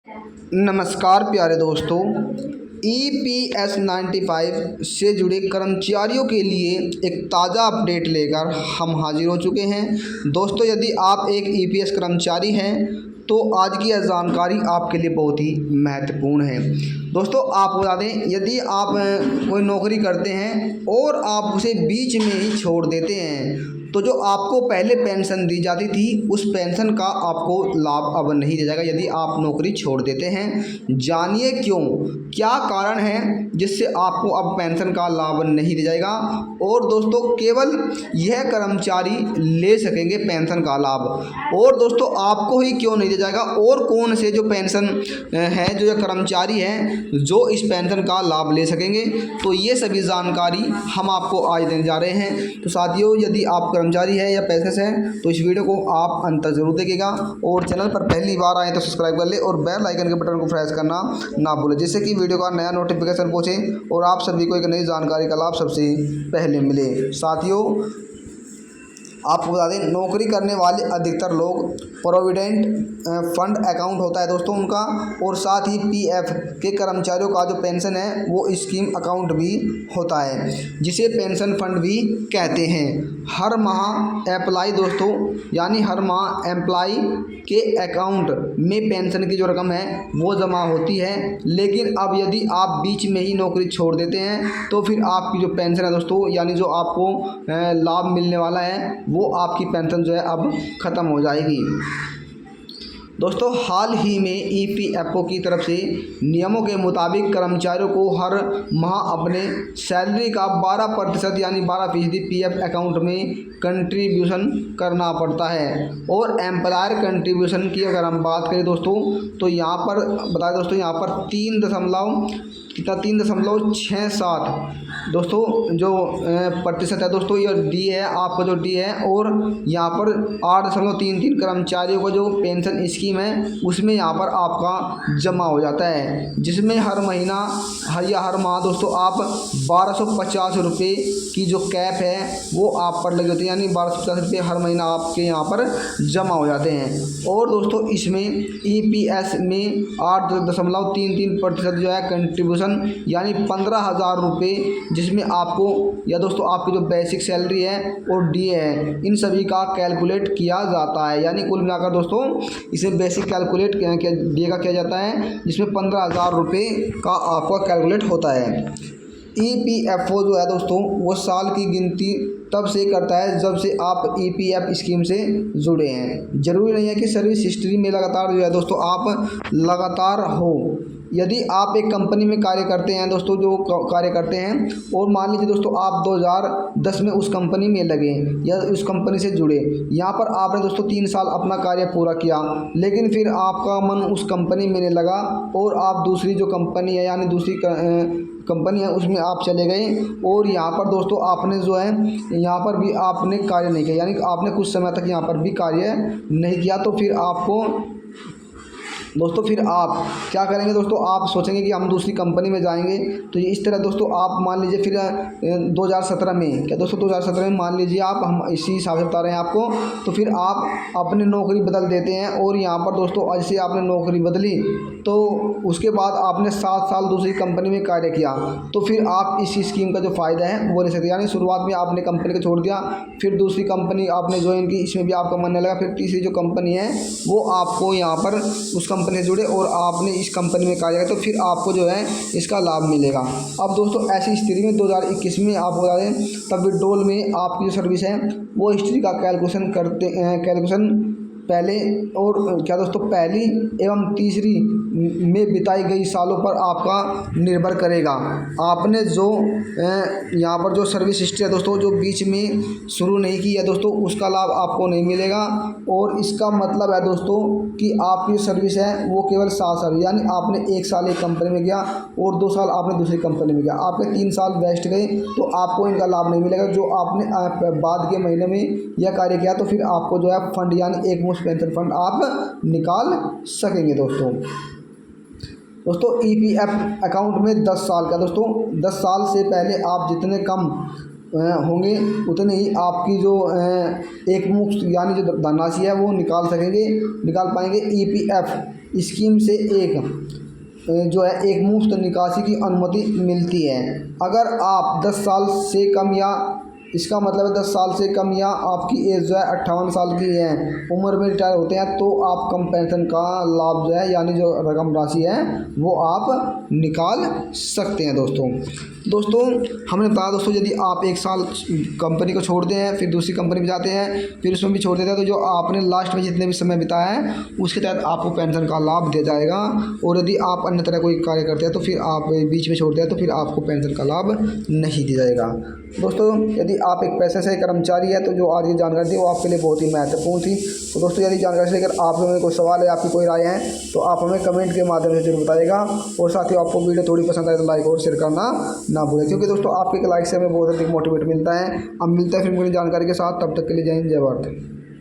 नमस्कार प्यारे दोस्तों, EPS 95 से जुड़े कर्मचारियों के लिए एक ताज़ा अपडेट लेकर हम हाजिर हो चुके हैं। दोस्तों, यदि आप एक EPS कर्मचारी हैं तो आज की यह जानकारी आपके लिए बहुत ही महत्वपूर्ण है। दोस्तों, आप बता दें, यदि आप कोई नौकरी करते हैं और आप उसे बीच में ही छोड़ देते हैं तो जो आपको पहले पेंशन दी जाती थी उस पेंशन का आपको लाभ अब नहीं दिया जाएगा यदि आप नौकरी छोड़ देते हैं। जानिए क्यों, क्या कारण है जिससे आपको अब पेंशन का लाभ नहीं दिया जाएगा और दोस्तों केवल यह कर्मचारी ले सकेंगे पेंशन का लाभ। और दोस्तों आपको ही क्यों नहीं दिया जाएगा और कौन से जो पेंशन है, जो कर्मचारी हैं जो इस पेंशन का लाभ ले सकेंगे, तो ये सभी जानकारी हम आपको आज देने जा रहे हैं। तो साथियों, यदि आप कर्मचारी है या पेशेंस है तो इस वीडियो को आप अंत तक जरूर देखिएगा और चैनल पर पहली बार आए तो सब्सक्राइब कर ले और बेल आइकन के बटन को प्रेस करना ना भूलें, जिससे कि वीडियो का नया नोटिफिकेशन पहुंचे और आप सभी को एक नई जानकारी का लाभ सबसे पहले मिले। साथियों, आपको बता दें, नौकरी करने वाले अधिकतर लोग प्रोविडेंट फंड अकाउंट होता है दोस्तों उनका, और साथ ही PF के कर्मचारियों का जो पेंशन है वो स्कीम अकाउंट भी होता है, जिसे पेंशन फंड भी कहते हैं। हर माह एम्प्लॉय दोस्तों, यानी हर माह एम्प्लॉय के अकाउंट में पेंशन की जो रकम है वो जमा होती है। लेकिन अब यदि आप बीच में ही नौकरी छोड़ देते हैं तो फिर आपकी जो पेंशन है दोस्तों, यानी जो आपको लाभ मिलने वाला है वो आपकी पेंशन जो है अब ख़त्म हो जाएगी। दोस्तों, हाल ही में EPFO की तरफ से नियमों के मुताबिक कर्मचारियों को हर माह अपने सैलरी का 12% यानी 12% PF अकाउंट में कंट्रीब्यूशन करना पड़ता है। और एम्प्लॉयर कंट्रीब्यूशन की अगर हम बात करें दोस्तों, तो यहाँ पर बताएं दोस्तों, यहाँ पर 3.67 दोस्तों जो प्रतिशत है दोस्तों, ये D है, आपका जो D है, और यहाँ पर 8.33 कर्मचारियों का जो पेंशन स्कीम है उसमें यहाँ पर आपका जमा हो जाता है, जिसमें हर महीना हर माह दोस्तों आप 1250 रुपये की जो कैप है वो आप पर लगी होती है, यानी 1250 रुपये हर महीना आपके यहाँ पर जमा हो जाते हैं। और दोस्तों इसमें EPS में 8.33% जो है कंट्रीब्यूशन, यानी 15,000 रुपये, जिसमें आपको या दोस्तों आपकी जो बेसिक सैलरी है और DA है, इन सभी का कैलकुलेट किया जाता है। यानी कुल मिलाकर दोस्तों इसे बेसिक कैलकुलेट DA का किया जाता है, जिसमें 15,000 रुपये का आपका कैलकुलेट होता है। EPFO जो है दोस्तों वो साल की गिनती तब से करता है जब से आप EPF स्कीम से जुड़े हैं। ज़रूरी नहीं है कि सर्विस हिस्ट्री में लगातार जो है दोस्तों आप लगातार हो। यदि आप एक कंपनी में कार्य करते हैं दोस्तों, जो कार्य करते हैं, और मान लीजिए दोस्तों आप 2010 में उस कंपनी में लगे या उस कंपनी से जुड़े, यहाँ पर आपने दोस्तों 3 साल अपना कार्य पूरा किया, लेकिन फिर आपका मन उस कंपनी में नहीं लगा और आप दूसरी जो कंपनी है, यानी दूसरी कंपनी है, उसमें आप चले गए और यहाँ पर दोस्तों आपने जो है यहाँ पर भी आपने कार्य नहीं किया, यानी आपने कुछ समय तक यहाँ पर भी कार्य नहीं किया, तो फिर आपको दोस्तों फिर आप क्या करेंगे दोस्तों, आप सोचेंगे कि हम दूसरी कंपनी में जाएंगे। तो ये इस तरह दोस्तों आप मान लीजिए फिर 2017 में, क्या दोस्तों 2017 में मान लीजिए आप, हम इसी हिसाब से बता रहे हैं आपको, तो फिर आप अपनी नौकरी बदल देते हैं और यहाँ पर दोस्तों ऐसे आपने नौकरी बदली तो उसके बाद आपने 7 साल दूसरी कंपनी में कार्य किया, तो फिर आप इस स्कीम का जो फ़ायदा है वो ले सकते हैं। यानी शुरुआत में आपने कंपनी को छोड़ दिया, फिर दूसरी कंपनी आपने ज्वाइन की, इसमें भी आपका मन नहीं लगा, फिर तीसरी जो कंपनी है वो आपको यहाँ पर उस कंपनी से जुड़े और आपने इस कंपनी में कार्य किया, तो फिर आपको जो है इसका लाभ मिलेगा। अब दोस्तों ऐसी स्थिति में 2021 में आप बता दें, तब विड्रॉल में आपकी जो सर्विस है वो हिस्ट्री का कैलकुलेशन पहले और क्या दोस्तों पहली एवं तीसरी में बिताई गई सालों पर आपका निर्भर करेगा। आपने जो यहाँ पर जो सर्विस हिस्ट्री है दोस्तों, जो बीच में शुरू नहीं की है दोस्तों, उसका लाभ आपको नहीं मिलेगा। और इसका मतलब है दोस्तों कि आपकी सर्विस है वो केवल 7 साल, यानी आपने 1 साल एक कंपनी में गया और 2 साल आपने दूसरी कंपनी में गया, आपके 3 साल वेस्ट गए, तो आपको इनका लाभ नहीं मिलेगा। जो आपने बाद के महीने में यह कार्य किया तो फिर आपको जो है फंड, यानी एक पेंशन फंड आप निकाल सकेंगे। दोस्तों EPF अकाउंट में 10 साल का दोस्तों, 10 साल से पहले आप जितने कम होंगे उतने ही आपकी जो एक मुफ्त यानी जो धनराशि है वो निकाल पाएंगे। EPF स्कीम से जो है एक मुफ्त निकासी की अनुमति मिलती है। अगर आप 10 साल से कम या इसका मतलब है 10 साल से कम या आपकी एज जो है 58 साल की है उम्र में रिटायर होते हैं तो आप कम पेंशन का लाभ जो है यानी जो रकम राशि है वो आप निकाल सकते हैं। दोस्तों हमने बताया दोस्तों, यदि आप 1 साल कंपनी को छोड़ते हैं फिर दूसरी कंपनी में जाते हैं फिर उसमें भी छोड़ देते हैं तो जो आपने लास्ट में जितने भी समय बिताया है उसके तहत आपको पेंशन का लाभ दिया जाएगा। और यदि आप अन्य तरह कोई कार्य करते हैं तो फिर आप बीच में छोड़ते हैं तो फिर आपको पेंशन का लाभ नहीं दिया जाएगा। दोस्तों यदि आप एक पैसे से कर्मचारी है तो जो आज की जानकारी थी वो आपके लिए बहुत ही महत्वपूर्ण थी। तो दोस्तों यदि जानकारी से लेकर आप लोगों में कोई सवाल है, आपकी कोई राय है तो आप हमें कमेंट के माध्यम से जरूर बताइएगा। और साथ ही आपको वीडियो थोड़ी पसंद आए तो लाइक और शेयर करना ना भूलें, क्योंकि दोस्तों आपके लाइक से हमें बहुत अधिक मोटिवेट मिलता है। अब मिलता है फिर मुझे जानकारी के साथ, तब तक के लिए जय हिंद जय भारत।